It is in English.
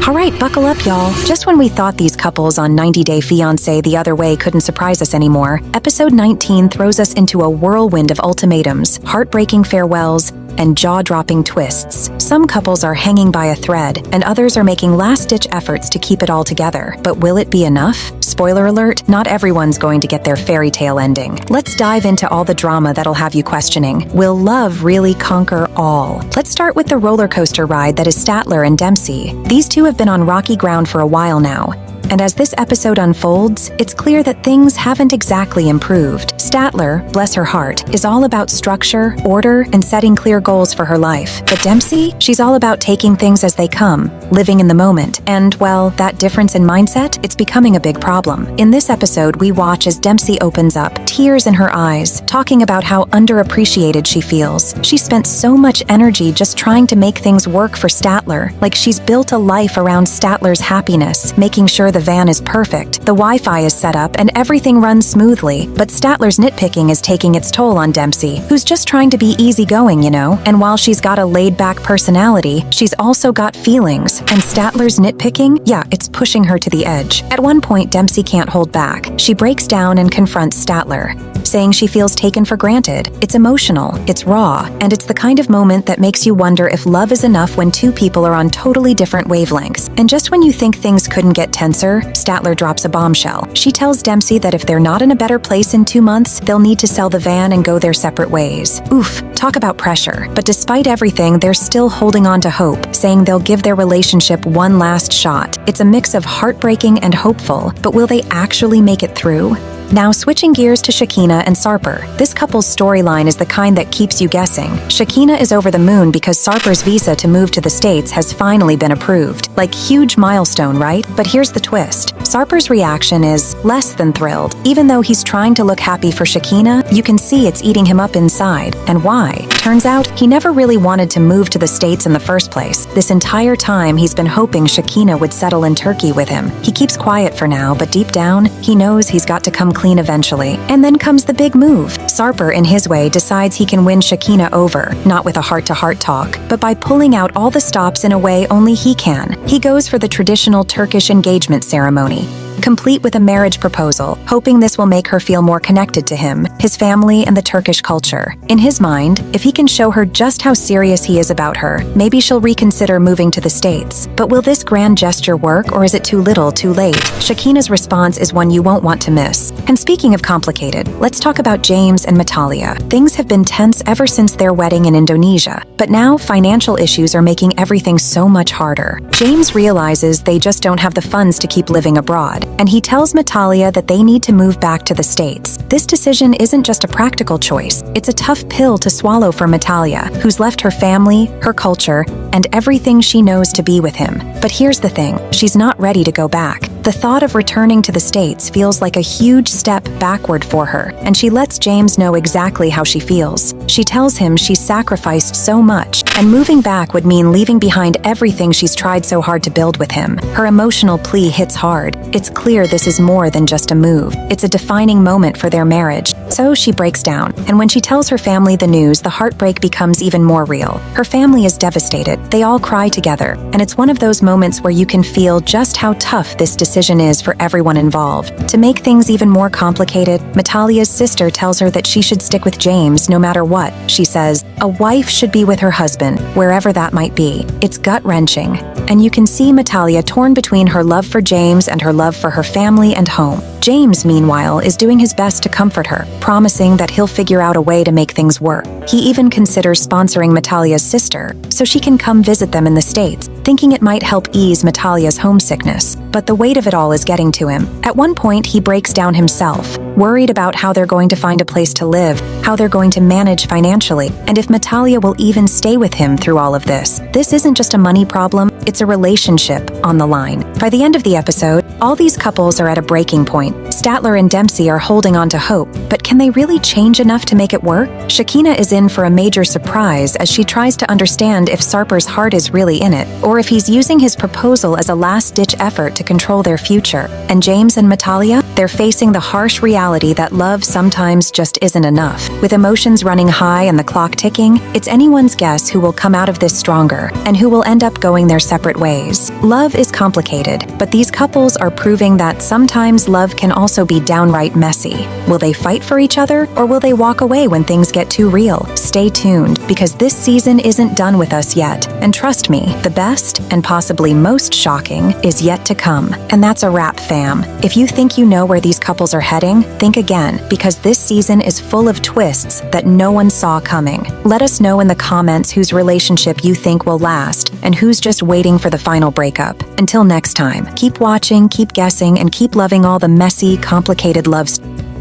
Alright, buckle up, y'all. Just when we thought these couples on 90 Day Fiancé the other way couldn't surprise us anymore, episode 19 throws us into a whirlwind of ultimatums, heartbreaking farewells, and jaw-dropping twists. Some couples are hanging by a thread, and others are making last-ditch efforts to keep it all together. But will it be enough? Spoiler alert, not everyone's going to get their fairy tale ending. Let's dive into all the drama that'll have you questioning. Will love really conquer all? Let's start with the roller coaster ride that is Statler and Dempsey. These two have been on rocky ground for a while now. And as this episode unfolds, it's clear that things haven't exactly improved. Statler, bless her heart, is all about structure, order, and setting clear goals for her life. But Dempsey, she's all about taking things as they come, living in the moment. And, well, that difference in mindset, it's becoming a big problem. In this episode, we watch as Dempsey opens up, tears in her eyes, talking about how underappreciated she feels. She spent so much energy just trying to make things work for Statler, like she's built a life around Statler's happiness, making sure the van is perfect, the Wi-Fi is set up, and everything runs smoothly. But Statler's nitpicking is taking its toll on Dempsey, who's just trying to be easygoing, you know? And while she's got a laid-back personality, she's also got feelings. And Statler's nitpicking, yeah, it's pushing her to the edge. At one point, Dempsey can't hold back. She breaks down and confronts Statler, saying she feels taken for granted. It's emotional, it's raw, and it's the kind of moment that makes you wonder if love is enough when two people are on totally different wavelengths. And just when you think things couldn't get tenser, Statler drops a bombshell. She tells Dempsey that if they're not in a better place in 2 months, they'll need to sell the van and go their separate ways. Oof, talk about pressure. But despite everything, they're still holding on to hope, saying they'll give their relationship one last shot. It's a mix of heartbreaking and hopeful, but will they actually make it through? Now switching gears to Shekinah and Sarper. This couple's storyline is the kind that keeps you guessing. Shekinah is over the moon because Sarper's visa to move to the States has finally been approved. Like, huge milestone, right? But here's the twist. Sarper's reaction is less than thrilled. Even though he's trying to look happy for Shekinah, you can see it's eating him up inside. And why? Turns out, he never really wanted to move to the States in the first place. This entire time, he's been hoping Shekinah would settle in Turkey with him. He keeps quiet for now, but deep down, he knows he's got to come clean eventually. And then comes the big move. Sarper, in his way, decides he can win Shekinah over, not with a heart-to-heart talk, but by pulling out all the stops in a way only he can. He goes for the traditional Turkish engagement ceremony, complete with a marriage proposal, hoping this will make her feel more connected to him, his family, and the Turkish culture. In his mind, if he can show her just how serious he is about her, maybe she'll reconsider moving to the States. But will this grand gesture work, or is it too little, too late? Shekinah's response is one you won't want to miss. And speaking of complicated, let's talk about James and Natalia. Things have been tense ever since their wedding in Indonesia, but now financial issues are making everything so much harder. James realizes they just don't have the funds to keep living abroad, and he tells Natalia that they need to move back to the States. This decision isn't just a practical choice, it's a tough pill to swallow for Natalia, who's left her family, her culture, and everything she knows to be with him. But here's the thing, she's not ready to go back. The thought of returning to the States feels like a huge step backward for her, and she lets James know exactly how she feels. She tells him she's sacrificed so much, and moving back would mean leaving behind everything she's tried so hard to build with him. Her emotional plea hits hard. It's clear this is more than just a move. It's a defining moment for their marriage. So she breaks down, and when she tells her family the news, the heartbreak becomes even more real. Her family is devastated. They all cry together, and it's one of those moments where you can feel just how tough this decision is for everyone involved. To make things even more complicated, Natalia's sister tells her that she should stick with James no matter what. She says, a wife should be with her husband, wherever that might be. It's gut-wrenching, and you can see Natalia torn between her love for James and her love for her family and home. James, meanwhile, is doing his best to comfort her, promising that he'll figure out a way to make things work. He even considers sponsoring Natalia's sister so she can come visit them in the States, thinking it might help ease Natalia's homesickness. But the weight of it all is getting to him. At one point, he breaks down himself, worried about how they're going to find a place to live, how they're going to manage financially, and if Natalia will even stay with him through all of this. This isn't just a money problem, it's a relationship on the line. By the end of the episode, all these couples are at a breaking point. Statler and Dempsey are holding on to hope, but can they really change enough to make it work? Shakina is in for a major surprise as she tries to understand if Sarper's heart is really in it, or if he's using his proposal as a last-ditch effort to control their future. And James and Natalia, they're facing the harsh reality that love sometimes just isn't enough. With emotions running high and the clock ticking, it's anyone's guess who will come out of this stronger and who will end up going their separate ways. Love is complicated, but these couples are proving that sometimes love can also be downright messy. Will they fight for each other, or will they walk away when things get too real? Stay tuned, because this season isn't done with us yet. And trust me, the best, and possibly most shocking, is yet to come. And that's a wrap, fam. If you think you know where these couples are heading, think again, because this season is full of twists that no one saw coming. Let us know in the comments whose relationship you think will last, and who's just waiting for the final breakup. Until next time, keep watching, keep guessing, and keep loving all the messy, complicated love stories.